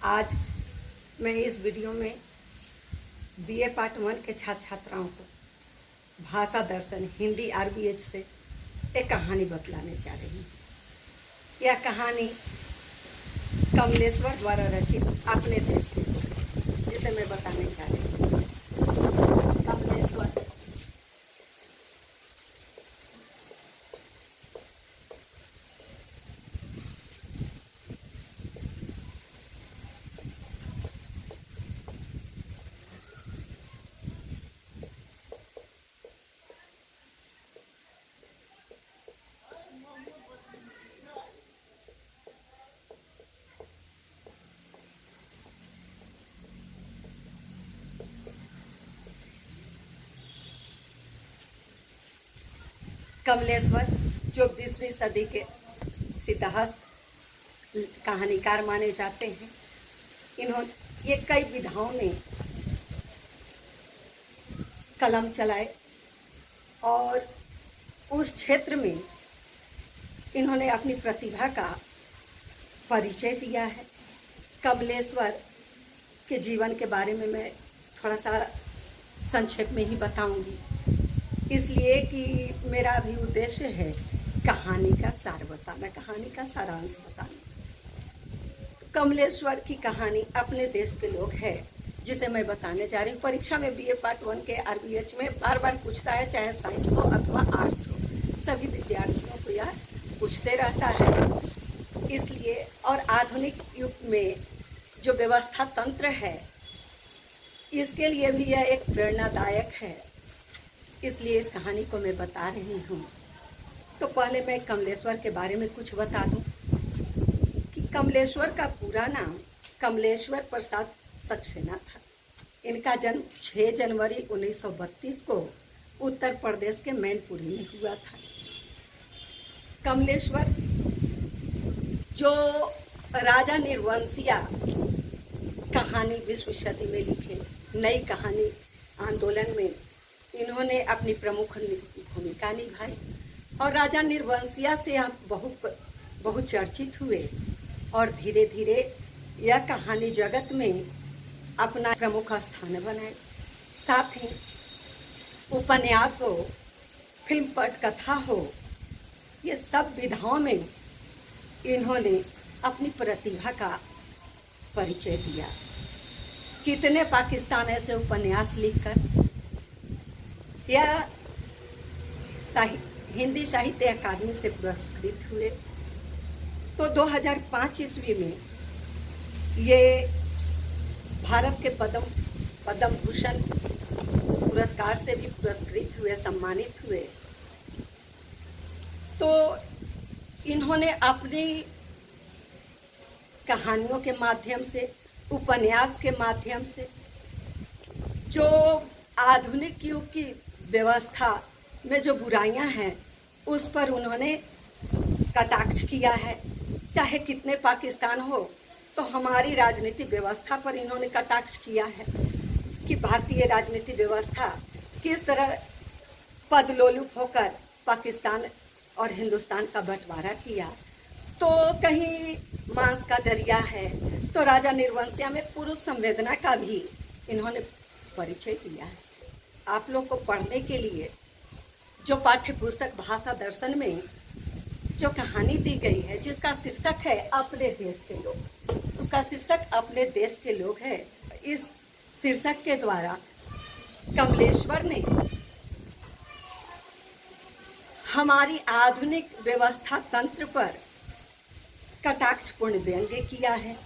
आज मैं इस वीडियो में बीए पार्ट 1 के छात्र छात्राओं को भाषा दर्शन हिंदी आरबीएच से एक कहानी बतलाने जा रही हूँ। यह कहानी कमलेश्वर द्वारा रचित अपने देश की, जिसे मैं बताने जा रही हूँ। कमलेश्वर कमलेश्वर जो 20वीं सदी के सिद्धहस्त कहानीकार माने जाते हैं, इन्होंने ये कई विधाओं में कलम चलाए और उस क्षेत्र में इन्होंने अपनी प्रतिभा का परिचय दिया है। कमलेश्वर के जीवन के बारे में मैं थोड़ा सा संक्षेप में ही बताऊंगी, इसलिए कि मेरा भी उद्देश्य है कहानी का सार बताना, कहानी का सारांश बताना। कमलेश्वर की कहानी अपने देश के लोग है, जिसे मैं बताने जा रही हूँ। परीक्षा में बीए पार्ट 1 के आरबीएच में बार बार पूछता है, चाहे साइंस हो अथवा आर्ट्स हो, सभी विद्यार्थियों को यह पूछते रहता है। इसलिए और आधुनिक युग में जो व्यवस्था तंत्र है, इसके लिए भी यह एक प्रेरणादायक है, इसलिए इस कहानी को मैं बता रही हूँ। तो पहले मैं कमलेश्वर के बारे में कुछ बता दूँ कि कमलेश्वर का पूरा नाम कमलेश्वर प्रसाद सक्सेना था। इनका जन्म 6 जनवरी 1932 को उत्तर प्रदेश के मैनपुरी में हुआ था। कमलेश्वर जो राजा निर्वंशिया कहानी 20वीं सदी में लिखे नई कहानी आंदोलन में इन्होंने अपनी प्रमुख भूमिका निभाई और राजा निर्वंशिया से आप बहुत चर्चित हुए और धीरे धीरे यह कहानी जगत में अपना प्रमुख स्थान बनाए। साथ ही उपन्यास हो, फिल्म पटकथा हो, ये सब विधाओं में इन्होंने अपनी प्रतिभा का परिचय दिया। कितने पाकिस्तान ऐसे उपन्यास लिखकर यह हिंदी साहित्य अकादमी से पुरस्कृत हुए। तो 2005 ईस्वी में ये भारत के पद्म भूषण पुरस्कार से भी पुरस्कृत हुए, सम्मानित हुए। तो इन्होंने अपनी कहानियों के माध्यम से, उपन्यास के माध्यम से जो आधुनिक युग की व्यवस्था में जो बुराइयां हैं उस पर उन्होंने कटाक्ष किया है। चाहे कितने पाकिस्तान हो, तो हमारी राजनीतिक व्यवस्था पर इन्होंने कटाक्ष किया है कि भारतीय राजनीतिक व्यवस्था किस तरह पदलोलुप होकर पाकिस्तान और हिंदुस्तान का बंटवारा किया। तो कहीं मांस का दरिया है, तो राजा निर्वंशिया में पुरुष संवेदना का भी इन्होंने परिचय दिया है। आप लोग को पढ़ने के लिए जो पाठ्य पुस्तक भाषा दर्शन में जो कहानी दी गई है, जिसका शीर्षक है अपने देश के लोग, उसका शीर्षक अपने देश के लोग है। इस शीर्षक के द्वारा कमलेश्वर ने हमारी आधुनिक व्यवस्था तंत्र पर कटाक्षपूर्ण व्यंग्य किया है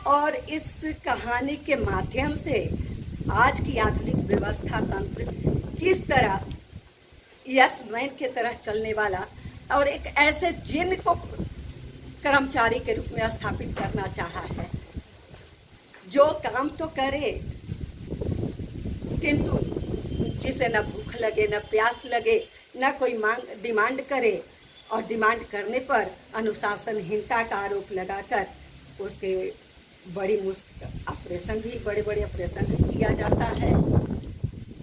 और इस कहानी के माध्यम से आज की आधुनिक व्यवस्था तंत्र किस तरह यस मैन के तरह चलने वाला और एक ऐसे जिन को कर्मचारी के रूप में स्थापित करना चाहा है, जो काम तो करे किंतु जिसे न भूख लगे, न प्यास लगे, न कोई डिमांड करे और डिमांड करने पर अनुशासनहीनता का आरोप लगाकर उसके बड़े बड़े ऑपरेशन भी किया जाता है।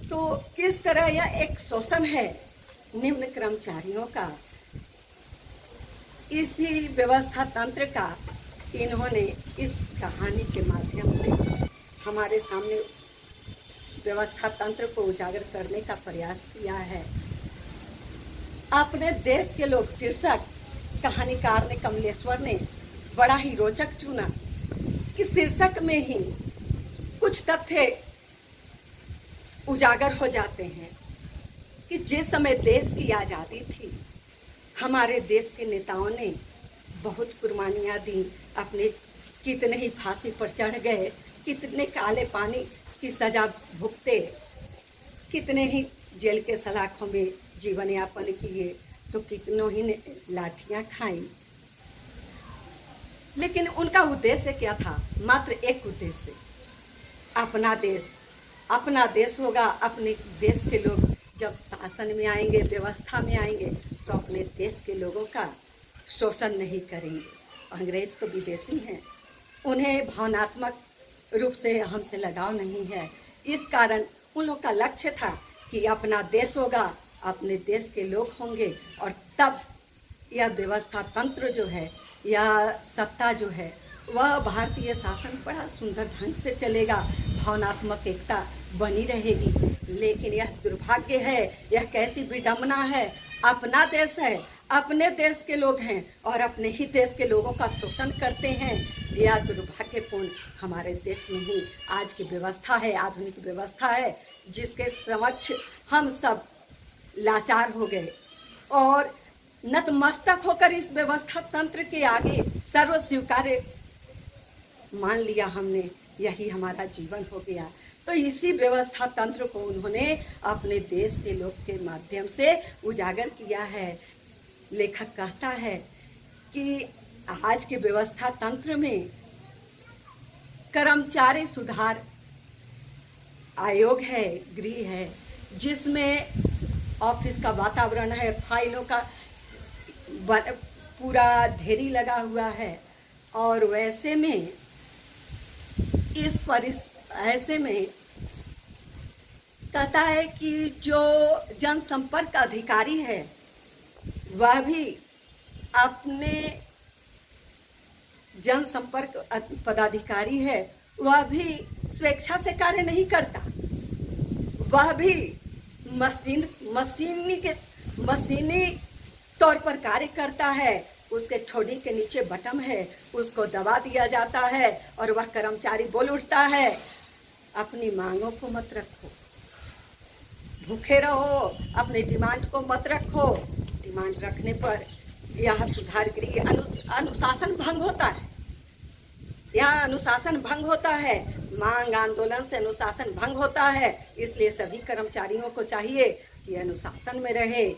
तो किस तरह यह एक शोषण है निम्न कर्मचारियों का, इसी व्यवस्था तंत्र का इन्होंने इस कहानी के माध्यम से हमारे सामने व्यवस्था तंत्र को उजागर करने का प्रयास किया है। अपने देश के लोग शीर्षक कहानीकार ने, कमलेश्वर ने बड़ा ही रोचक चुना कि शीर्षक में ही कुछ तथ्य उजागर हो जाते हैं कि जिस समय देश की आज़ादी थी, हमारे देश के नेताओं ने बहुत कुर्बानियाँ दी, अपने कितने ही फांसी पर चढ़ गए, कितने काले पानी की सजा भुगते, कितने ही जेल के सलाखों में जीवन यापन किए, तो कितनों ही ने लाठियाँ खाई। लेकिन उनका उद्देश्य क्या था? मात्र एक उद्देश्य, अपना देश। अपना देश होगा, अपने देश के लोग जब शासन में आएंगे, व्यवस्था में आएंगे, तो अपने देश के लोगों का शोषण नहीं करेंगे। अंग्रेज तो विदेशी हैं, उन्हें भावनात्मक रूप से हमसे लगाव नहीं है। इस कारण उन लोगों का लक्ष्य था कि अपना देश होगा, अपने देश के लोग होंगे, और तब यह व्यवस्था तंत्र जो है, यह सत्ता जो है, वह भारतीय शासन बड़ा सुंदर ढंग से चलेगा, भावनात्मक एकता बनी रहेगी। लेकिन यह दुर्भाग्य है, यह कैसी विडंबना है। अपना देश है, अपने देश के लोग हैं और अपने ही देश के लोगों का शोषण करते हैं। यह दुर्भाग्यपूर्ण हमारे देश में ही आज की व्यवस्था है, आधुनिक व्यवस्था है, जिसके समक्ष हम सब लाचार हो गए और नतमस्तक होकर इस व्यवस्था तंत्र के आगे सर्व स्वीकार्य मान लिया हमने, यही हमारा जीवन हो गया। तो इसी व्यवस्था तंत्र को उन्होंने अपने देश के लोग के माध्यम से उजागर किया है। लेखक कहता है कि आज के व्यवस्था तंत्र में कर्मचारी सुधार आयोग है, गृह है, जिसमें ऑफिस का वातावरण है, फाइलों का पूरा ढेरी लगा हुआ है। और वैसे में ऐसे में कहता है कि जो जनसंपर्क अधिकारी है, वह भी अपने जनसंपर्क पदाधिकारी है, वह भी स्वेच्छा से कार्य नहीं करता, वह भी मशीनी तौर पर कार्य करता है। उसके ठोड़ी के नीचे बटन है, उसको दबा दिया जाता है और वह कर्मचारी बोल उठता है, अपनी मांगों को मत रखो, भूखे रहो, अपने डिमांड को मत रखो। डिमांड रखने पर यह सुधार गृह अनुशासन भंग होता है, यह अनुशासन भंग होता है, मांग आंदोलन से अनुशासन भंग होता है। इसलिए सभी कर्मचारियों को चाहिए कि अनुशासन में रहे।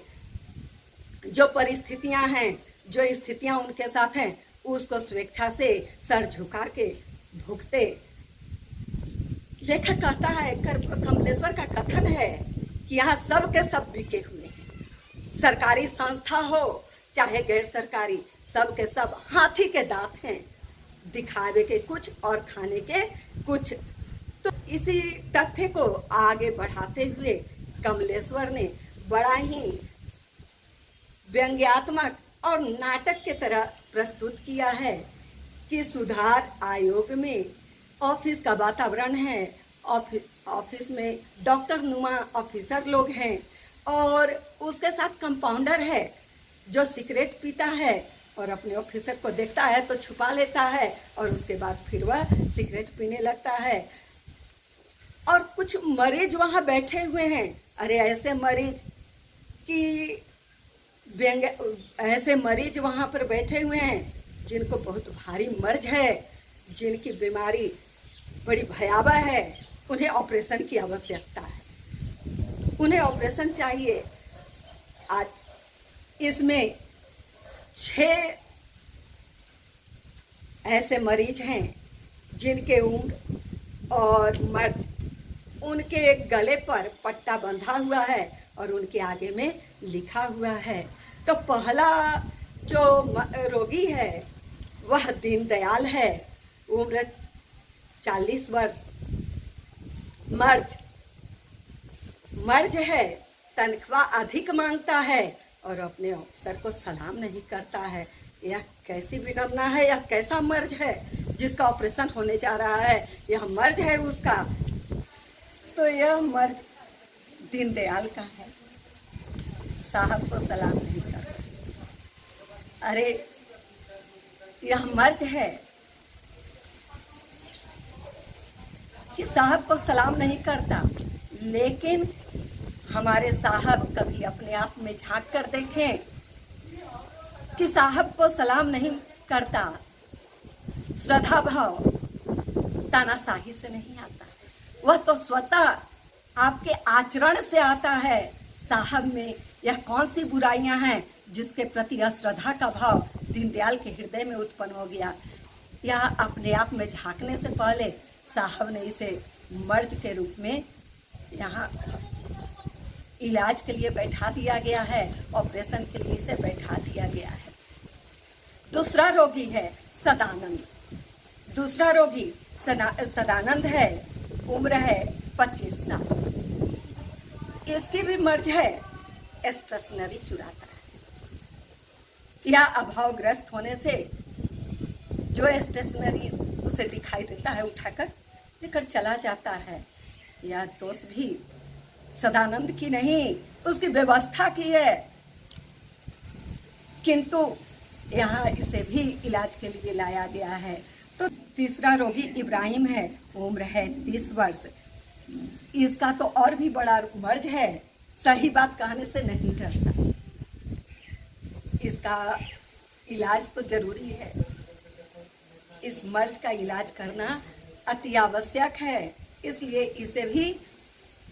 जो परिस्थितियां हैं, जो स्थितियां उनके साथ हैं, उसको स्वेच्छा से सर झुका के भुगते। लेखक कहता है, कमलेश्वर का कथन है कि यहाँ सब के सब बिके हुए हैं, सरकारी संस्था हो चाहे गैर सरकारी, सब के सब हाथी के दांत हैं, दिखावे के कुछ और खाने के कुछ। तो इसी तथ्य को आगे बढ़ाते हुए कमलेश्वर ने बड़ा ही व्यंग्यात्मक और नाटक के तरह प्रस्तुत किया है कि सुधार आयोग में ऑफिस का वातावरण है, ऑफिस में डॉक्टर नुमा ऑफिसर लोग हैं और उसके साथ कंपाउंडर है जो सिगरेट पीता है और अपने ऑफिसर को देखता है तो छुपा लेता है और उसके बाद फिर वह सिगरेट पीने लगता है। और कुछ मरीज वहाँ बैठे हुए हैं, अरे ऐसे मरीज वहाँ पर बैठे हुए हैं जिनको बहुत भारी मर्ज है, जिनकी बीमारी बड़ी भयावह है, उन्हें ऑपरेशन की आवश्यकता है, उन्हें ऑपरेशन चाहिए। आज इसमें 6 ऐसे मरीज हैं जिनके उम्र और मर्ज, उनके गले पर पट्टा बंधा हुआ है और उनके आगे में लिखा हुआ है। तो पहला जो रोगी है वह दीनदयाल है, उम्र 40 वर्ष, मर्ज है, तनख्वाह अधिक मांगता है और अपने अफसर को सलाम नहीं करता है। यह कैसी विडम्बना है, यह कैसा मर्ज है जिसका ऑपरेशन होने जा रहा है, यह मर्ज है उसका। तो यह मर्ज दीनदयाल का है, साहब को सलाम नहीं करता। अरे यह मर्ज है कि साहब को सलाम नहीं करता, लेकिन हमारे साहब कभी अपने आप में झांक कर देखें कि साहब को सलाम नहीं करता। श्रद्धा भाव तानाशाही से नहीं आता, वह तो स्वतः आपके आचरण से आता है। साहब में यह कौन सी बुराइयां हैं जिसके प्रति अश्रद्धा का भाव दीनदयाल के हृदय में उत्पन्न हो गया। यह अपने आप में झांकने से पहले साहब ने इसे मर्ज के रूप में यहाँ इलाज के लिए बैठा दिया गया है, ऑपरेशन के लिए इसे बैठा दिया गया है। दूसरा रोगी है सदानंद। दूसरा रोगी सदानंद है, उम्र है 25 साल। इसकी भी मर्ज है, स्टेशनरी चुराता है या अभावग्रस्त होने से जो स्टेशनरी उसे दिखाई देता है उठाकर लेकर चला जाता है। यह दोष भी सदानंद की नहीं, उसकी व्यवस्था की है, किंतु यहाँ इसे भी इलाज के लिए लाया गया है। तो तीसरा रोगी इब्राहिम है, उम्र है 30 वर्ष। इसका तो और भी बड़ा मर्ज है, सही बात कहने से नहीं डरता। इसका इलाज तो जरूरी है, इस मर्ज का इलाज करना अति आवश्यक है, इसलिए इसे भी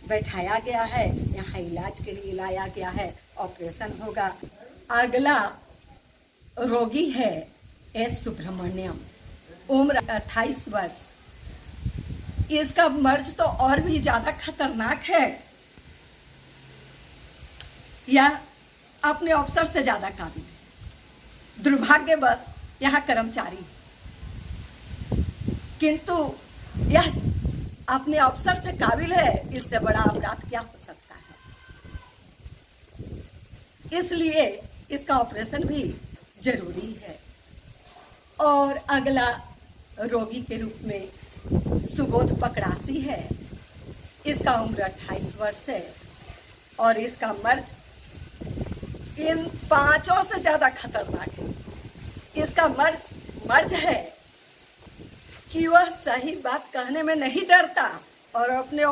बैठाया गया है, यहाँ इलाज के लिए लाया गया है, ऑपरेशन होगा। अगला रोगी है एस सुब्रमण्यम, उम्र 28 वर्ष। इसका मर्ज तो और भी ज्यादा खतरनाक है, यह अपने अफसर से ज्यादा काबिल है। दुर्भाग्यवश यहाँ कर्मचारी, किंतु यह अपने अफसर से काबिल है, इससे बड़ा अपराध क्या हो सकता है। इसलिए इसका ऑपरेशन भी जरूरी है। और अगला रोगी के रूप में सुबोध पकड़ासी है। इसका उम्र 28 वर्ष है और इसका मर्ज इन पांचों से ज्यादा खतरनाक है। इसका मर्ज है कि वह सही बात कहने में नहीं डरता और अपने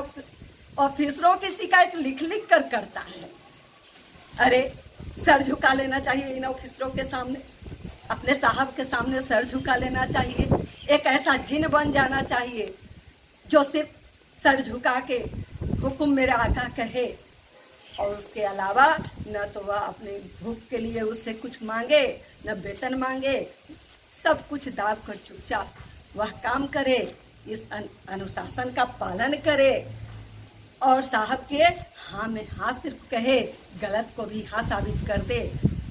ऑफिसरों की शिकायत लिख लिख कर करता है। अरे सर झुका लेना चाहिए इन ऑफिसरों के सामने, अपने साहब के सामने सर झुका लेना चाहिए। एक ऐसा जिन बन जाना चाहिए जो सिर्फ सर झुका के हुक्म मेरा आका कहे और उसके अलावा न तो वह अपने भूख के लिए उससे कुछ मांगे, न वेतन मांगे, सब कुछ दाब कर चुपचाप वह काम करे, इस अनुशासन का पालन करे और साहब के हाँ में हाँ सिर्फ कहे, गलत को भी हाँ साबित कर दे।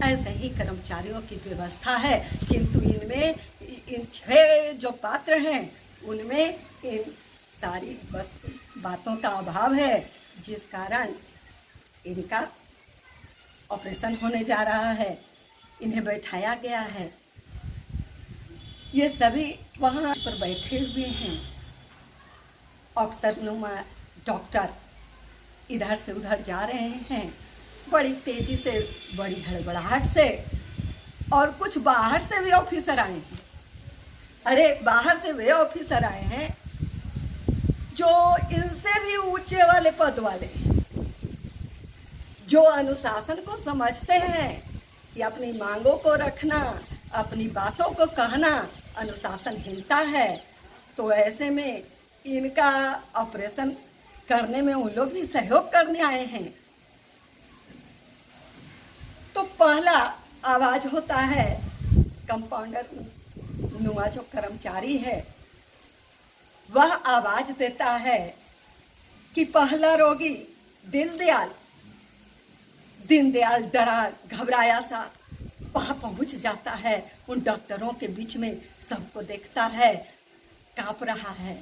ऐसे ही कर्मचारियों की व्यवस्था है, किंतु इनमें इन 6 जो पात्र हैं उनमें इन सारी बातों का अभाव है, जिस कारण इनका ऑपरेशन होने जा रहा है, इन्हें बैठाया गया है। ये सभी वहाँ पर बैठे हुए हैं। अफसरनुमा डॉक्टर इधर से उधर जा रहे हैं बड़ी तेजी से, बड़ी हड़बड़ाहट से, और कुछ बाहर से भी ऑफिसर आए हैं। अरे बाहर से वे ऑफिसर आए हैं जो इनसे भी ऊंचे वाले पद वाले हैं, जो अनुशासन को समझते हैं कि अपनी मांगों को रखना, अपनी बातों को कहना अनुशासनहीनता है। तो ऐसे में इनका ऑपरेशन करने में उन लोग भी सहयोग करने आए हैं। तो पहला आवाज होता है कंपाउंडर नुमा जो कर्मचारी है, वह आवाज देता है कि पहला रोगी दीनदयाल डरा घबराया सा वहां पहुंच जाता है, उन डॉक्टरों के बीच में सबको देखता है, कांप रहा है।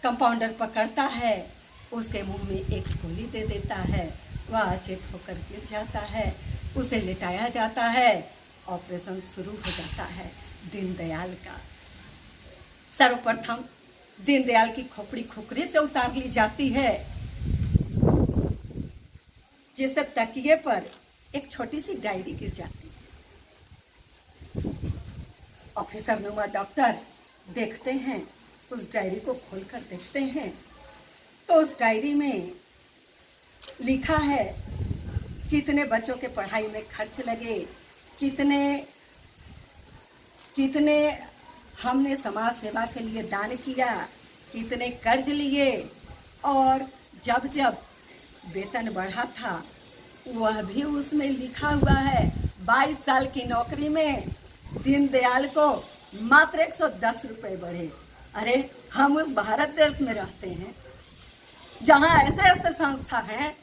कंपाउंडर पकड़ता है, उसके मुंह में एक गोली दे देता है, वह चेक होकर गिर जाता है, उसे लिटाया जाता है ऑपरेशन शुरू हो जाता है दीनदयाल का। सर्वप्रथम दीनदयाल की खोपड़ी खुखरी से उतार ली जाती है, जिससे तकिए पर एक छोटी सी डायरी गिर जाती है। ऑफिसर नुमा डॉक्टर देखते हैं, उस डायरी को खोलकर देखते हैं तो उस डायरी में लिखा है कितने बच्चों के पढ़ाई में खर्च लगे, कितने कितने हमने समाज सेवा के लिए दान किया, कितने कर्ज लिए, और जब जब वेतन बढ़ा था वह भी उसमें लिखा हुआ है। 22 साल की नौकरी में दीनदयाल को मात्र 110 रुपये बढ़े। अरे हम उस भारत देश में रहते हैं जहाँ ऐसे ऐसे संस्था हैं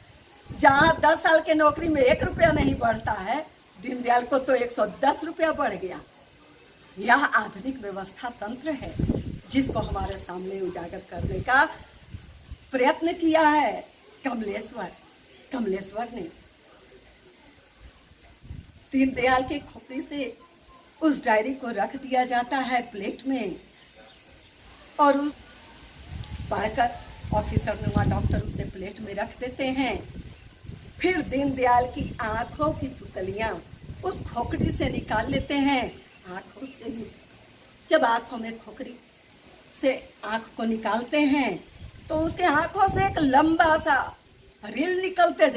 जहाँ 10 साल के नौकरी में 1 रुपया नहीं बढ़ता है, दीनदयाल को तो 110 रुपया बढ़ गया। यह आधुनिक व्यवस्था तंत्र है जिसको हमारे सामने उजागर करने का प्रयत्न किया है कमलेश्वर ने। दीनदयाल के खोपड़ी से उस डायरी को रख दिया जाता है प्लेट में, और उस पढ़कर ऑफिसर नुमा डॉक्टर उसे प्लेट में रख देते हैं। फिर दीनदयाल की आंखों की पुतलियां उस खोखड़ी से निकाल लेते हैं। आंखों से जब आंखों में खोखड़ी से आंख को निकालते हैं तो उसके आंखों से एक लंबा सा रील निकलते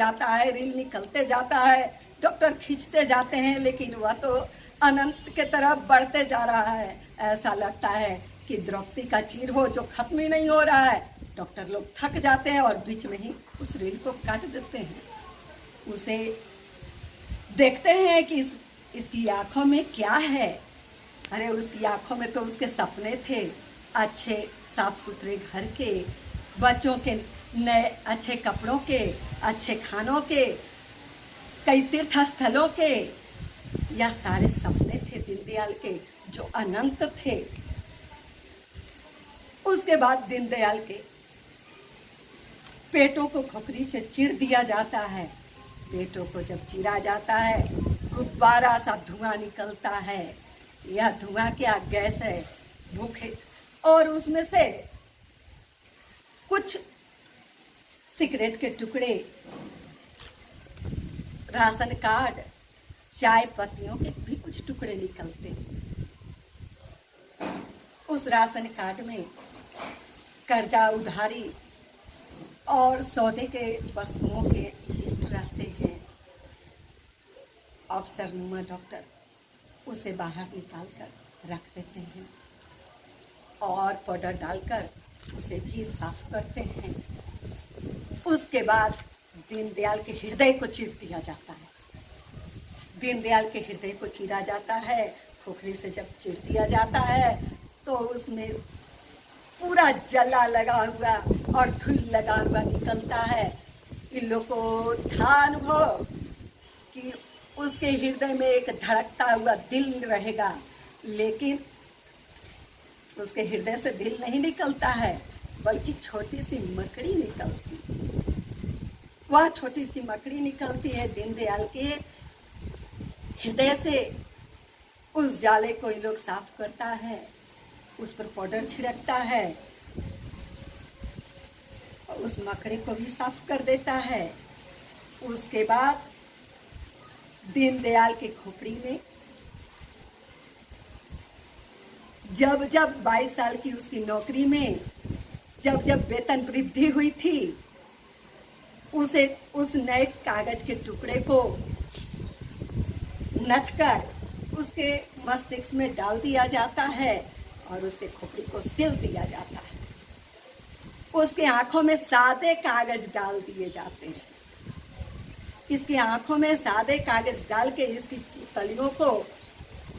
जाता है। डॉक्टर खींचते जाते हैं लेकिन वह तो अनंत के तरफ बढ़ते जा रहा है। ऐसा लगता है कि द्रौपदी का चीर हो जो खत्म ही नहीं हो रहा है। डॉक्टर लोग थक जाते हैं और बीच में ही उस रील को काट देते हैं। उसे देखते हैं कि इसकी आंखों में क्या है। अरे उसकी आंखों में तो उसके सपने थे, अच्छे साफ सुथरे घर के, बच्चों के नए अच्छे कपड़ों के, अच्छे खानों के, कई तीर्थ स्थलों के। यह सारे सपने थे दीनदयाल के जो अनंत थे। उसके बाद दीनदयाल के पेटों को खोपड़ी से चीर दिया जाता है। पेटों को जब चीरा जाता है गुब्बारा सा धुआं निकलता है। यह धुआं क्या, गैस है, भूखे, और उसमें से कुछ सिगरेट के टुकड़े, राशन कार्ड, चाय पत्तियों के भी कुछ टुकड़े निकलते हैं। उस राशन कार्ड में कर्जा उधारी और सौदे के वस्तुओं के लिस्ट रहते हैं। अफसर नुमा डॉक्टर उसे बाहर निकाल कर रख देते हैं और पाउडर डालकर उसे भी साफ करते हैं। उसके बाद दीनदयाल के हृदय को चीर दिया जाता है। दीनदयाल के हृदय को चीरा जाता है। खोखरी से जब चीर दिया जाता है तो उसमें पूरा जला लगा हुआ और धूल लगा हुआ निकलता है। इन लोगों को था अनुभव कि उसके हृदय में एक धड़कता हुआ दिल रहेगा, लेकिन उसके हृदय से दिल नहीं निकलता है बल्कि छोटी सी मकड़ी निकलती। वह छोटी सी मकड़ी निकलती है दीनदयाल के हृदय से। उस जाले को ये लोग साफ करता है, उस पर पाउडर छिड़कता है और उस मकड़ी को भी साफ कर देता है। उसके बाद दीनदयाल के खोपड़ी में जब 22 साल की उसकी नौकरी में जब वेतन वृद्धि हुई थी, उसे उस नए कागज के टुकड़े को नथ कर उसके मस्तिष्क में डाल दिया जाता है और उसके खोपड़ी को सिल दिया जाता है। उसके आंखों में सादे कागज डाल दिए जाते हैं। इसकी आंखों में सादे कागज डाल के इसकी तलियों को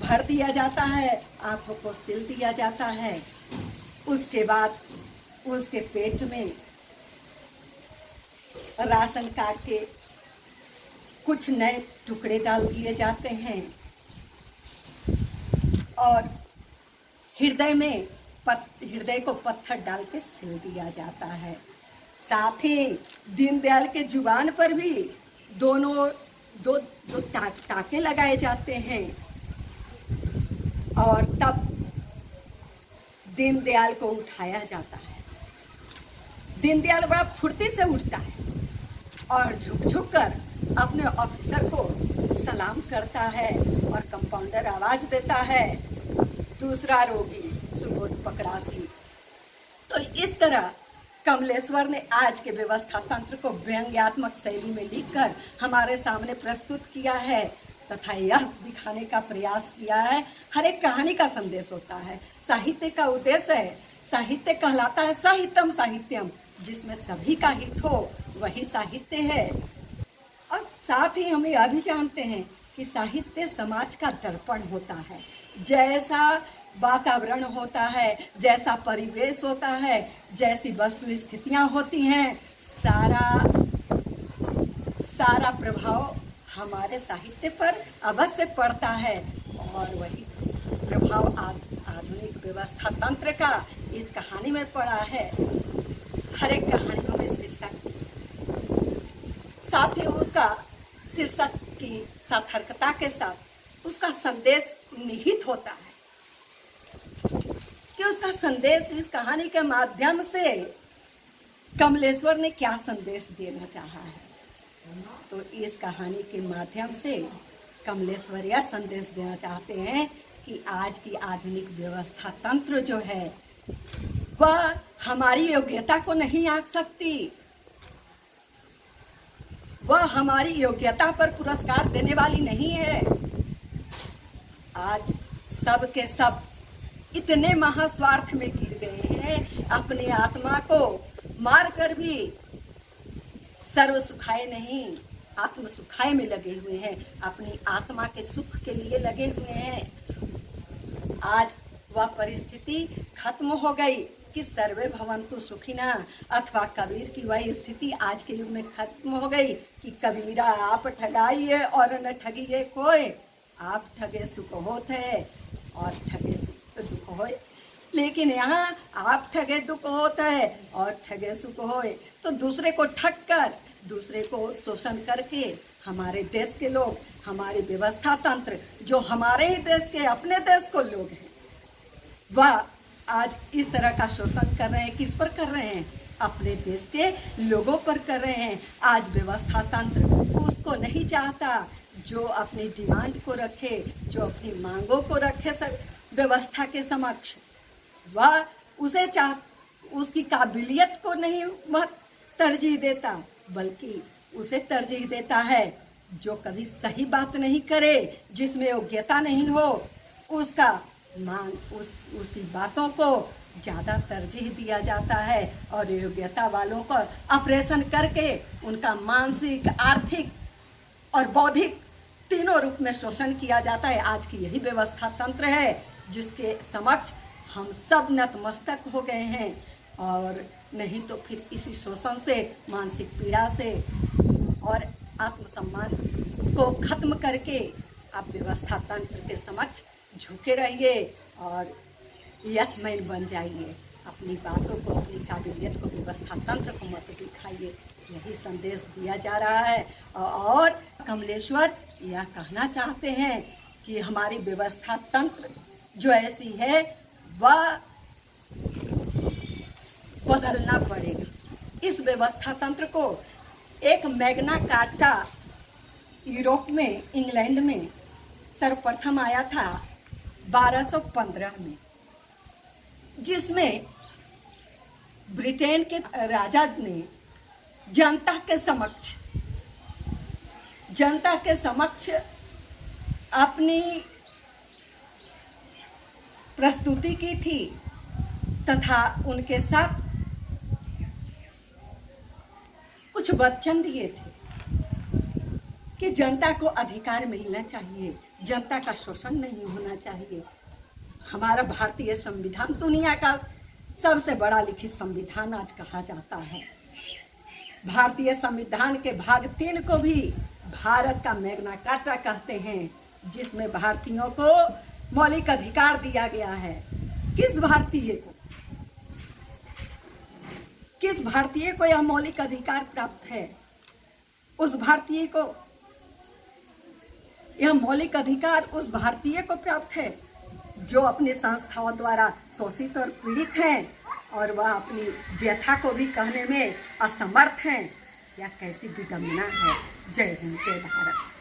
भर दिया जाता है, आंखों को सिल दिया जाता है। उसके बाद उसके पेट में राशन कार्ड के कुछ नए टुकड़े डाल दिए जाते हैं और हृदय को पत्थर डाल के सिल दिया जाता है। साथ ही दीनदयाल के जुबान पर भी दो टाके लगाए जाते हैं और तब दीनदयाल को उठाया जाता है। दीनदयाल बड़ा फुर्ती से उठता है और झुक झुक कर अपने ऑफिसर को सलाम करता है और कंपाउंडर आवाज देता है, दूसरा रोगी सुबोध पकड़ासी। तो इस तरह कमलेश्वर ने आज के व्यवस्था तंत्र को व्यंग्यात्मक शैली में लिखकर हमारे सामने प्रस्तुत किया है तथा यह दिखाने का प्रयास किया है हर एक कहानी का संदेश होता है। साहित्य का उद्देश्य है, साहित्य कहलाता है साहित्यम साहित्यम, जिसमें सभी का हित हो वही साहित्य है। और साथ ही हम यह भी जानते हैं कि साहित्य समाज का दर्पण होता है। जैसा वातावरण होता है, जैसा परिवेश होता है, जैसी वस्तु स्थितियां होती हैं, सारा प्रभाव हमारे साहित्य पर अवश्य पड़ता है। और वही प्रभाव आधुनिक व्यवस्था तंत्र का इस कहानी में पड़ा है। हर एक कहानियों में शीर्षक, साथ ही उसका शीर्षक की सार्थकता के साथ उसका संदेश निहित होता है कि उसका संदेश इस कहानी के माध्यम से कमलेश्वर ने क्या संदेश देना चाहा है। तो इस कहानी के माध्यम से कमलेश्वर यह संदेश देना चाहते हैं कि आज की आधुनिक व्यवस्था तंत्र जो है वह हमारी योग्यता को नहीं आंक सकती, वह हमारी योग्यता पर पुरस्कार देने वाली नहीं है। आज सब के सब इतने महास्वार्थ में गिर गए हैं, अपनी आत्मा को मारकर भी सर्व सुखाए नहीं, आत्म सुखाए में लगे हुए हैं, अपनी आत्मा के सुख के लिए लगे हुए हैं। आज वह परिस्थिति खत्म हो गई कि सर्वे भवन्तु सुखिना, अथवा कबीर की वह स्थिति आज के युग में खत्म हो गई कि कबीरा आप ठगाइए और न ठगिए कोई, आप ठगे सुख होत है और ठगे सुख दुख होए। लेकिन यहाँ आप ठगे दुख होता है और ठगे सुख होए। तो दूसरे को ठग कर, दूसरे को शोषण करके हमारे देश के लोग, हमारी व्यवस्था तंत्र जो हमारे ही देश के अपने देश को लोग हैं, वह आज इस तरह का शोषण कर रहे हैं। किस पर कर रहे हैं? अपने देश के लोगों पर कर रहे हैं। आज व्यवस्था तंत्र उसको नहीं चाहता जो अपनी डिमांड को रखे, जो अपनी मांगों को रखे व्यवस्था के समक्ष, वह उसे उसकी काबिलियत को नहीं वह तरजीह देता, बल्कि उसे तरजीह देता है जो कभी सही बात नहीं करे, जिसमें योग्यता नहीं हो, उसका उसकी बातों को ज़्यादा तरजीह दिया जाता है और योग्यता वालों को ऑपरेशन करके उनका मानसिक, आर्थिक और बौद्धिक तीनों रूप में शोषण किया जाता है। आज की यही व्यवस्था तंत्र है जिसके समक्ष हम सब नतमस्तक हो गए हैं। और नहीं तो फिर इसी शोषण से, मानसिक पीड़ा से और आत्मसम्मान को खत्म करके आप व्यवस्था तंत्र के समक्ष झुके रहिए और यशमय बन जाइए। अपनी बातों को, अपनी काबिलियत को व्यवस्था तंत्र को मत दिखाइए। यही संदेश दिया जा रहा है। और कमलेश्वर यह कहना चाहते हैं कि हमारी व्यवस्था तंत्र जो ऐसी है वह बदलना पड़ेगा। इस व्यवस्था तंत्र को एक मैग्ना कार्टा यूरोप में, इंग्लैंड में सर्वप्रथम आया था 1215 में, जिसमें ब्रिटेन के राजा ने जनता के समक्ष अपनी प्रस्तुति की थी तथा उनके साथ कुछ वचन दिए थे कि जनता को अधिकार मिलना चाहिए, जनता का शोषण नहीं होना चाहिए। हमारा भारतीय संविधान दुनिया का सबसे बड़ा लिखित संविधान आज कहा जाता है। भारतीय संविधान के भाग 3 को भी भारत का मैग्ना कार्टा कहते हैं, जिसमें भारतीयों को मौलिक अधिकार दिया गया है। किस भारतीय को यह मौलिक अधिकार प्राप्त है? उस भारतीय को यह मौलिक अधिकार उस भारतीय को प्राप्त है जो अपनी संस्थाओं द्वारा शोषित और पीड़ित हैं और वह अपनी व्यथा को भी कहने में असमर्थ हैं। यह कैसी विडंबना है। जय हिंद, जय भारत।